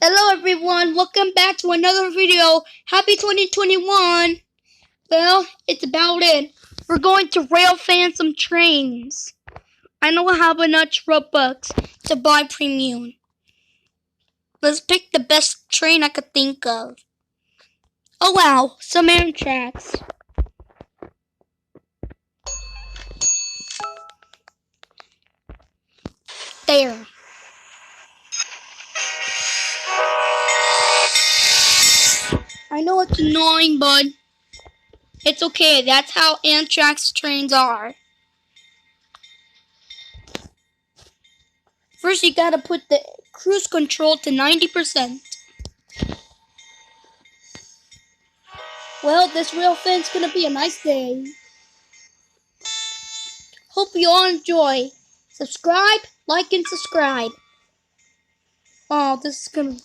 Hello everyone, welcome back to another video. Happy 2021. Well, it's about it. We're going to rail fan some trains. I don't have enough Robux to buy premium. Let's pick the best train I could think of. Oh wow, some Amtrak's. There. I know it's annoying, but it's okay. That's how Amtrak's trains are. First, you gotta put the cruise control to 90%. Well, this rail fan's gonna be a nice day. Hope you all enjoy. Subscribe, like, and subscribe. Oh, this is gonna...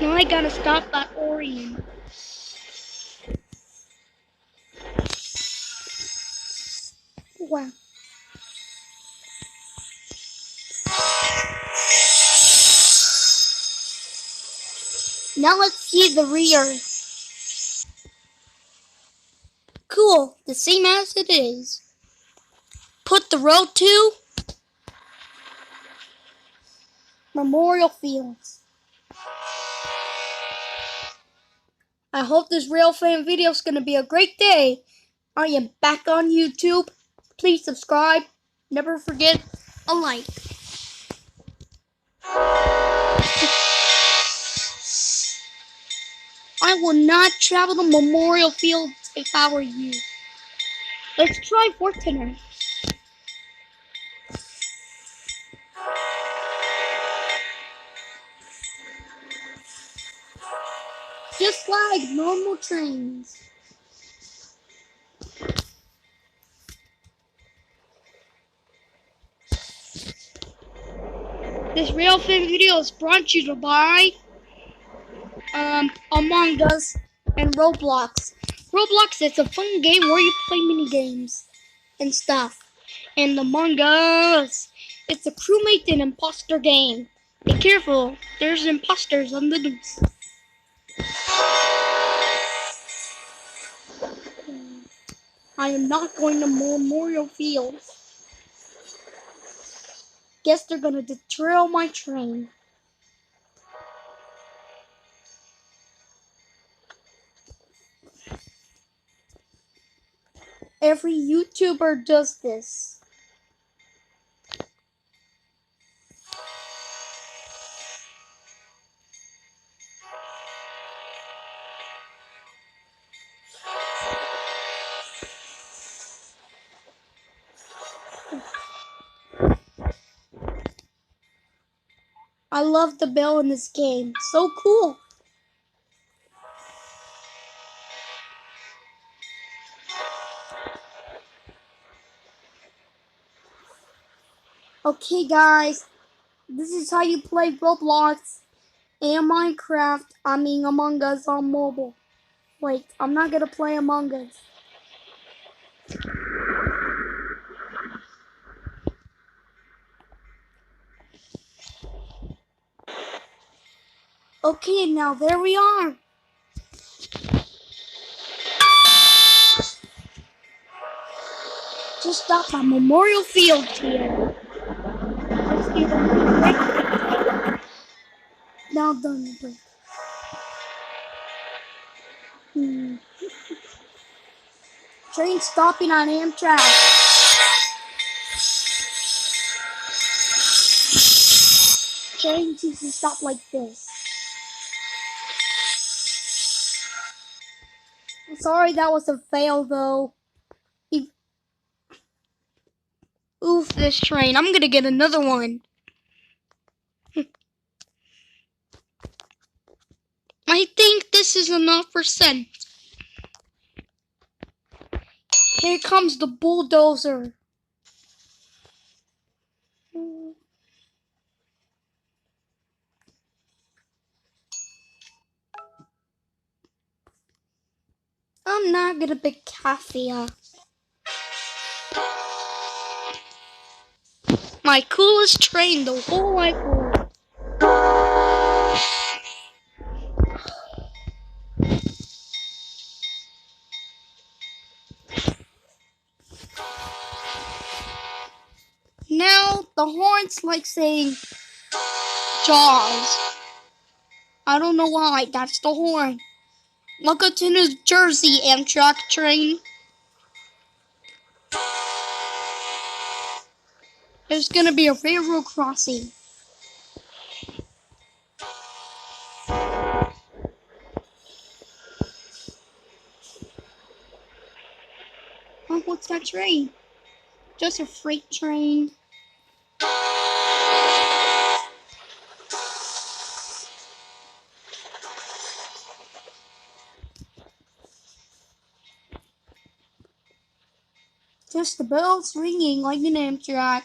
Now I gotta stop at Orion. Wow. Now let's see the rear. Cool, the same as it is. Put the road to Memorial Fields. I hope this rail fan video is gonna be a great day. I am back on YouTube. Please subscribe. Never forget a like. I will not travel to Memorial Fields if I were you. Let's try Fortuner. Just like normal trains. This rail fan video is brought to you by Among Us and Roblox. Roblox is a fun game where you play mini games and stuff. And Among Us, it's a crewmate and imposter game. Be careful, there's imposters on the loose. I am not going to Memorial Fields. Guess they're gonna derail my train. Every YouTuber does this. I love the bell in this game. So cool. Okay guys, this is how you play Roblox and Minecraft, Among Us on mobile. Wait, I'm not gonna play Among Us. Okay, now there we are. Just stop at Memorial Field here. Let's get a break. Now done the break. Train stopping on Amtrak. Trains used to stop like this. I'm sorry that was a fail though. Oof, this train. I'm gonna get another one. I think this is enough percent. Here comes the bulldozer. I'm not gonna pick coffee. My coolest train the whole wide world. Now the horn's like saying Jaws. I don't know why. That's the horn. Welcome to New Jersey, Amtrak train. There's gonna be a railroad crossing. Oh, what's that train? Just a freight train. Just the bells ringing like an Amtrak.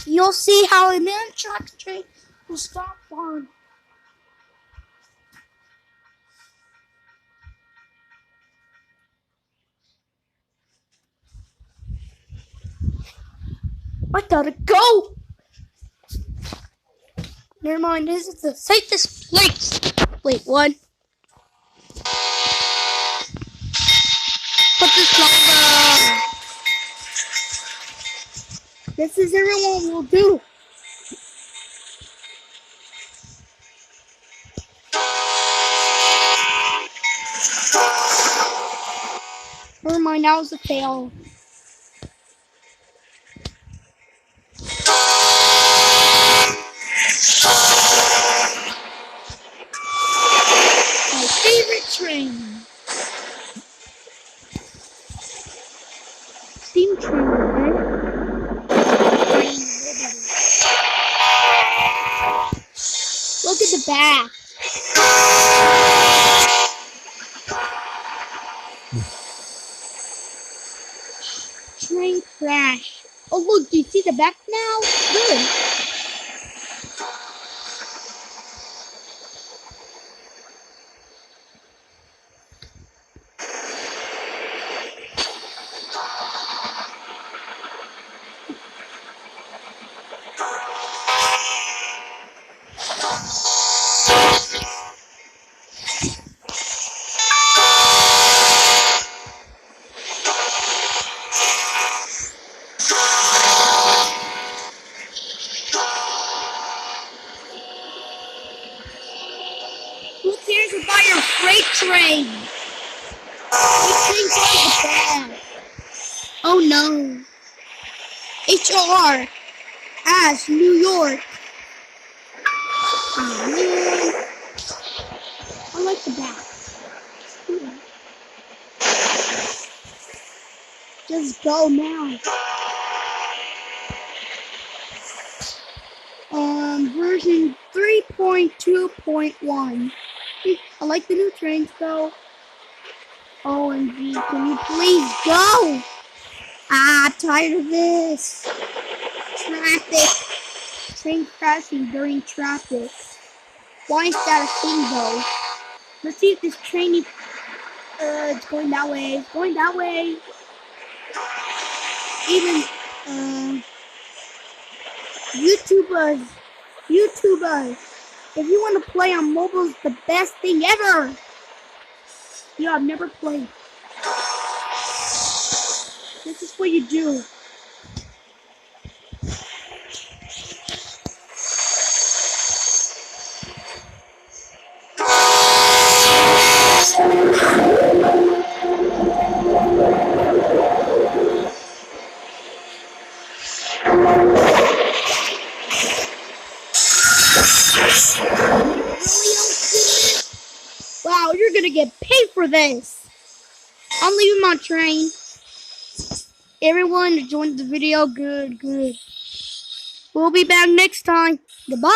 You'll see how an Amtrak train will stop on. I gotta go! Never mind, this is the safest place. Wait, what? Put this longer. This is everyone will do. Never mind, that was a fail. My favorite train. Steam train, right? Look at the back. Train crash. Oh look, do you see the back now? Good. Who cares about your freight train? Freight train's on the back. Oh no. HR as New York. Oh man. I like the back. Just go now. Version 3.2.1. I like the new trains though. OMG, can you please go? I'm tired of this. Traffic. Train crashing during traffic. Why is that a thing though? Let's see if this train is it's going that way. It's going that way. Even YouTubers, if you want to play on mobile, it's the best thing ever. Yeah, I've never played. This is what you do. Wow, you're gonna get paid for this. I'm leaving my train. Everyone who joined the video, good. We'll be back next time. Goodbye.